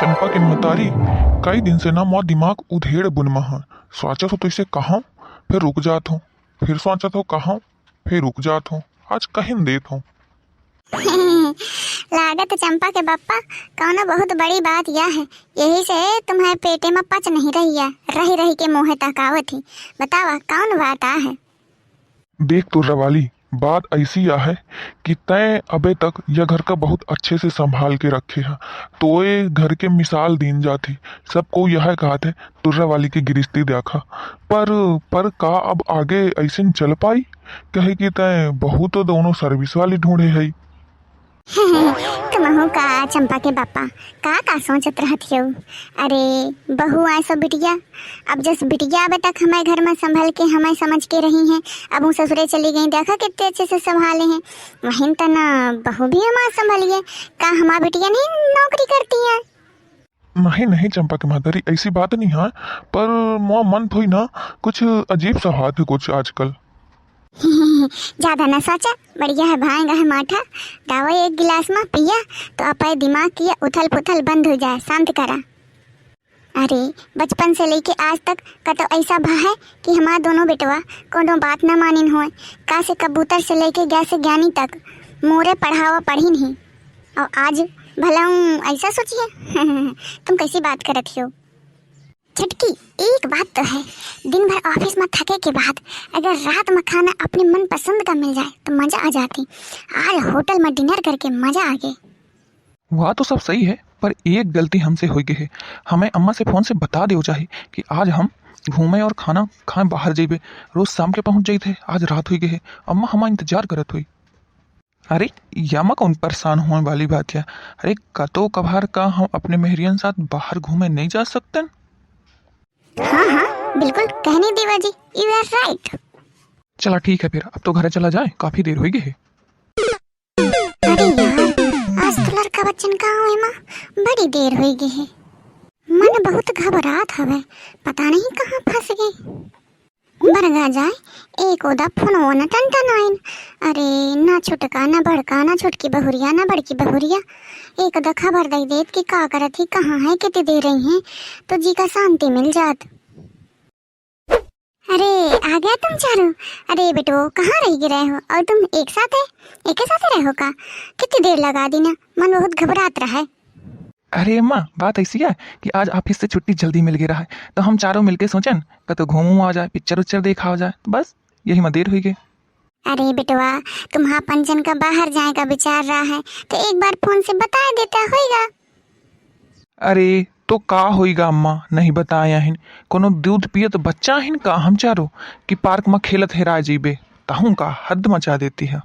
चंपा के मतारी कई दिन से ना मोर दिमाग उधेड़ बुनमा है। सोचत हो तो इसे कहूँ फिर रुक जात हूँ, फिर सोचत हो कहूँ फिर रुक जात हूँ, आज कहीं देत हूँ। लागत चंपा के बप्पा कौनो बहुत बड़ी बात यह है, यही से तुम्हारे पेटे में पच नहीं रही है, रही रही के मुँह तकावत ही। बतावा कौन बात आ है? देख तो रवाली, बात ऐसी आ है कि तय अबे तक यह घर का बहुत अच्छे से संभाल के रखे है, तो ये घर के मिसाल दीन जाती। सबको यह कहते है तुर्रा वाली की गिरस्ती देखा, पर का अब आगे ऐसे चल पाई? कहे कि तय बहू तो दोनों सर्विस वाली ढूंढे है। तुमहू का चंपा के बापा का सोचत रहत हो? अरे बहू आए सो बिटिया, अब जस बिटिया अब तक हमारे घर में संभल के हमें समझ के रही हैं, अब वो ससुरे चली गई, देखा कितने अच्छे से संभाले हैं। वहीं तो ना बहू भी हमारा संभालिए, का हमारी बिटिया नहीं नौकरी करती है? नहीं चंपा के मातारी, ऐसी बात नहीं है, पर मोर मन थोड़ी ना कुछ अजीब सा हाथ है कुछ आजकल। ज्यादा न सोचा, बढ़िया है भाएगा है माठा, दवाई एक गिलास में पिया तो अपने दिमाग की उथल पुथल बंद हो जाए, शांत करा। अरे बचपन से लेके आज तक का तो ऐसा भा है कि हमारा दोनों बेटवा कोनो बात न मानिन होए, का से कबूतर से लेके गया से ज्ञानी तक मोरे पढ़ावा पढ़ी नहीं, और आज भला ऐसा सोचिए। तुम कैसी बात करत हो? छटकी एक बात तो है, दिन भर ऑफिस में थके के बाद अगर रात में खाना अपने मन पसंद का मिल जाए तो मजा आ जाती। आज होटल में डिनर करके मजा आ गए। वह तो सब सही है, पर एक गलती हमसे हो गई है। हमें अम्मा से फोन से बता दो चाहिए कि आज हम घूमे और खाना खाए बाहर जेबे। रोज शाम के पहुंच जाई थे, आज रात हो गई है, अम्मा हमारा इंतजार करत हुई। अरे यामा कौन परेशान होने वाली बात है? अरे कतो कभार का हम अपने मेहरियन साथ बाहर घूमे नहीं जा सकते? हाँ बिल्कुल कहने देवा जी, यू आर राइट। चला ठीक है, फिर अब तो घर चला जाए, काफी देर हो गई है। अरे यार आज तो लड़का बच्चन कहाँ हुए माँ, बड़ी देर हो गई है, मन बहुत घबरात हवे, पता नहीं कहाँ फंस गई। बरगा जाए एक ओदा फोन न टन आइन, अरे ना छुटका ना बड़का ना छुटकी बहुरिया ना बड़की बहुरिया, एक ओदा खबर दे देत कि का करत ही, कहाँ है, कितनी दे रही हैं, तो जी का शांति मिल जात। अरे आ गया तुम चारों? अरे बेटो कहाँ रह रहे हो, और तुम एक साथ है, एक साथ रहो का? कितनी देर लगा दी ना, मन बहुत घबरात रहा है। अरे अम्मा बात ऐसी है कि आज ऑफिस से छुट्टी जल्दी मिल गई रहा है, तो हम चारों मिलके सोचन कि तो घूमू आ जाए, पिक्चर उच्चर देखा हो जाए, बस यही में देर हुई गई। अरे बेटवा तुम्हारा पंचन का बाहर जाए का विचार रहा है तो एक बार फोन से बता देता होगा। अरे तो का होईगा अम्मा, नहीं बताया हिन, कोनो दूध पियत बच्चा हिन का हम चारों कि पार्क में खेलत हेरा जीबे, ताहू का हद मचा देती है।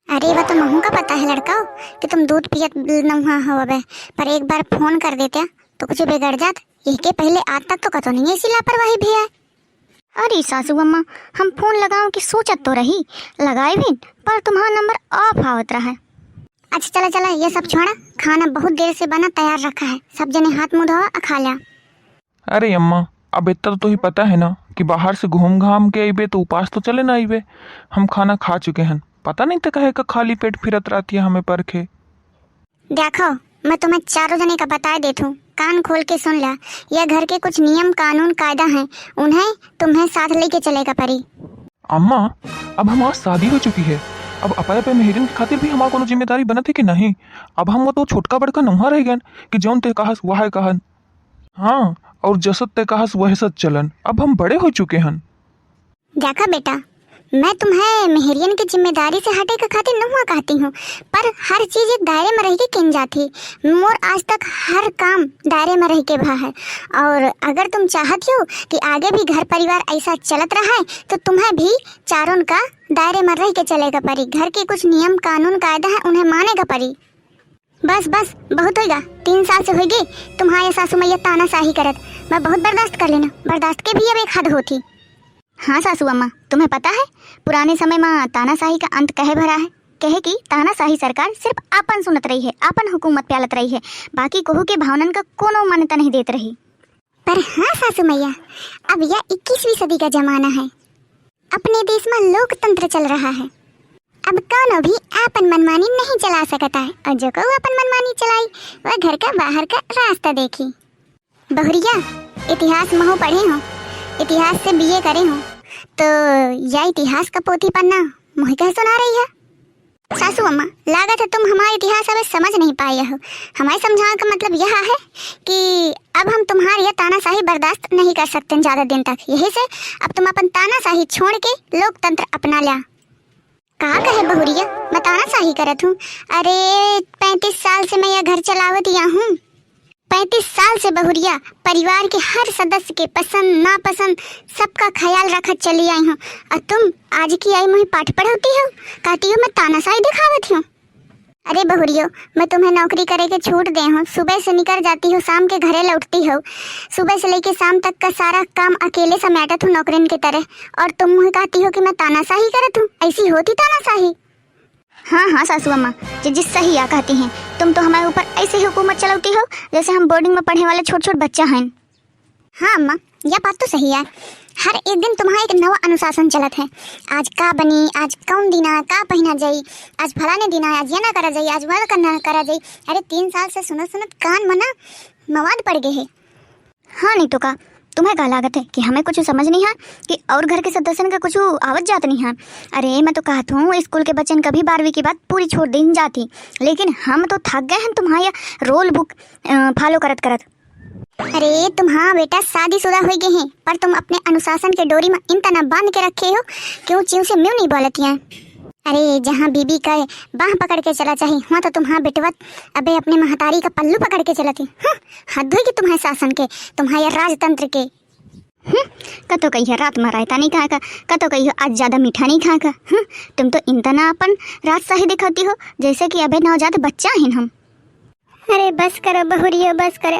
अरे वह तो महू का पता है लड़का कि तुम दूध पियत नहीं हो, अबे पर एक बार फोन कर देते तो कुछ बिगड़ जात, यही के पहले आज तक तो कतो नहीं ऐसी लापरवाही भी है। अरे सासू अम्मा हम फोन लगाऊं कि सोचत तो रही, लगाए भी पर तुम्हारा नंबर ऑफ आवत रहा है। अच्छा चला ये सब छोड़ा, खाना बहुत देर से बना तैयार रखा है, सब जने हाथ मुंह धोआ खा लिया। अरे अम्मा अब इतना तो ही पता है ना कि बाहर से घूम घाम के आईबे तो उपास तो चले ना आईबे, हम खाना खा चुके हैं, पता नहीं तो कहे का खाली पेट फिरत रहती है हमें परखे। देखो मैं तुम्हें चारों जने का बता देती हूँ, कान खोल के सुन ला, यह घर के कुछ नियम कानून कायदा हैं, उन्हें तुम्हें साथ लेके चलेगा परी। अम्मा अब हमारी शादी हो चुकी है, अब अपाया पे मेहरिन की खातिर भी हमारा कोनो जिम्मेदारी बनत है कि नहीं? अब हम वो तो छोटका बड़का नौहा रह गए कि जौन ते कहस वह कहन, हाँ और जसत ते कहस वह सत चलन, अब हम बड़े हो चुके हैं। देखा बेटा मैं तुम्हें मेहरियन की जिम्मेदारी से हटे के खातिर नहीं कहती हूँ, पर हर चीज एक दायरे में रह के किन जाती। मोर आज तक हर काम दायरे में रह के भा है, और अगर तुम चाहती हो कि आगे भी घर परिवार ऐसा चलत रहा है तो तुम्हें भी चारों का दायरे में रह के चलेगा परी। घर के कुछ नियम कानून कायदा है उन्हें मानेगा परी। बस बहुत होगा, 3 साल से होगी तुम्हारे सासू मैया तानाशाही करत, मैं बहुत बर्दाश्त कर लेना, बर्दाश्त के भी अब एक हद होती। हाँ सासू अम्मा तुम्हें पता है पुराने समय में तानाशाही का अंत कहे भरा है, कहे कि तानाशाही सरकार सिर्फ आपन सुनत रही है, आपन हुकूमत प्यालत रही है, बाकी कोहू के भावनन का कोनो मान्यता नहीं देत रही। पर हाँ सासू मैया अब यह 21वीं सदी का जमाना है, अपने देश में लोकतंत्र चल रहा है, अब कौन भी अपन मनमानी नहीं चला सकता है, और जो को अपन मनमानी चलाई वह घर का बाहर का रास्ता देखी। बहुरिया इतिहास महु पढ़े हो, इतिहास से बीए करे हो, तो यह इतिहास का पोथी पन्ना मुझे कह सुना रही है। सासू अम्मा, लागत है तुम हमारा इतिहास अभी समझ नहीं पाए हो। हमारे समझाने का मतलब यह है कि अब हम तुम्हारी यह तानाशाही बर्दाश्त नहीं कर सकते ज़्यादा दिन तक। यही से अब तुम अपन तानाशाही छोड़ के लोकतंत्र अपना लिया। कहा कहे बहुरिया, मैं तानाशाही करत हूँ? अरे 35 साल से मैं यह घर चलावत या हूँ। 35 साल से बहुरिया परिवार के हर सदस्य के पसंद नापसंद सबका ख्याल रखत चली आई हूँ, और तुम आज की आई मुझे पाठ पढ़ाती हो, कहती हो मैं तानाशाही दिखावत हूँ। अरे बहुरियो, मैं तुम्हें नौकरी करे के छूट दे हूँ। सुबह से निकल जाती हो, शाम के घरे लौटती हो, सुबह से लेके शाम तक का सारा काम अकेले समेटत हूँ नौकरन की तरह, और तुम मुझे कहती हो कि मैं तानाशाही करत हूँ। ऐसी होती तानाशाही? हाँ हाँ सासू अम्मा, जिस सही या कहती हैं। तुम तो हमारे ऊपर ऐसे ही हुकूमत चलाती हो जैसे हम बोर्डिंग में पढ़ने वाले छोटे छोटे बच्चा हैं। हाँ अम्मा, यह बात तो सही है। हर एक दिन तुम्हारा एक नवा अनुशासन चलत है। आज का बनी, आज कौन दिन है, का पहना जाई, आज फलाने दिन है, आज ये ना करा जाई, आज वह करना करा जाई। अरे 3 साल से सुनत सुनत कान मना मवाद पड़ गए है। हाँ नहीं तो का, तुम्हें क्या लागत है कि हमें कुछ समझ नहीं है कि और घर के सदस्यन का कुछ आवत जात नहीं है। अरे मैं तो कहता हूँ स्कूल के बच्चन कभी 12वीं की बात पूरी छोड़ दी जाती, लेकिन हम तो थक गए हैं तुम्हारा रोल बुक फॉलो करत करत। अरे तुम्हारा बेटा शादीशुदा हो गए हैं, पर तुम अपने अनुशासन के डोरी में इन तना बांध के रखे हो, क्यों च्यों से म्यों नहीं बोलती हैं? अरे जहाँ बीबी का बाह पकड़ के चला चाहिए वहाँ तो तुम्हारा बेटवत अबे अपने महतारी का पल्लू पकड़ के चलती। हद हुई कि तुम्हारे शासन के, तुम्हारे राजतंत्र के। कतो कही रात में रायता नहीं खाएगा, कतो कही आज ज़्यादा मीठा नहीं खाएगा। तुम तो इंतना अपन राजशाही दिखाती हो जैसे कि अबे नवजात बच्चा हैं हम। अरे बस करो बहुरियो, बस करो।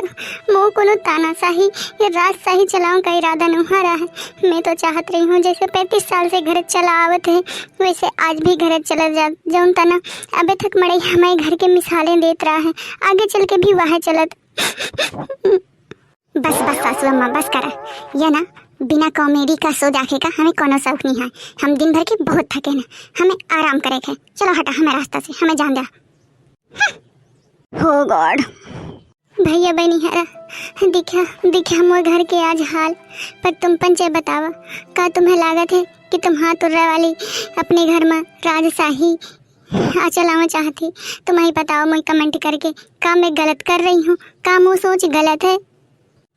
मोह को तानाशाही या राजशाही चलाऊं का इरादा नहीं हो रहा है। मैं तो चाहत रही हूँ जैसे 35 साल से घर चला आवत है वैसे आज भी घर चला जाऊँ तना। अबे तक मड़ई हमारे घर के मिसालें देत रहा है, आगे चल के भी वह चलत। बस बस सासू अम्मा, बस करा। यह ना बिना कॉमेडी का सो देखे का हमें कोनो शौक नहीं है। हम दिन भर के बहुत थके ना, हमें आराम करे के। चलो हटा हमें रास्ता से, हमें जान जा। हो गॉड भैया बहनी हरा दिखा मोर घर के आज हाल। पर तुम पंचे बतावा, का तुम्हें लागत है कि तुम हाथ उड़ वाली अपने घर में राजशाही चलाना चाहती? तुम्हें बताओ मुझे कमेंट करके, का मैं गलत कर रही हूँ, का मुँह सोच गलत है?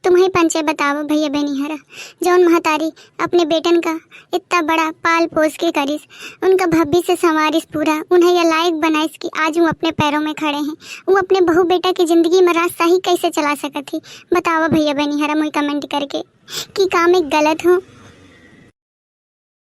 तुम्हें पंचे बताओ भैया बहनी हरा, जौन महतारी अपने बेटन का इतना बड़ा पाल पोस के करिस, उनका भविष्य संवारिस पूरा, उन्हें यह लायक बनाइस कि आज वो अपने पैरों में खड़े हैं। वो अपने बहू बेटा की ज़िंदगी में राजशाही कैसे चला सकती? बताओ भैया बहनी हरा मुझे कमेंट करके कि काम एक गलत हूँ।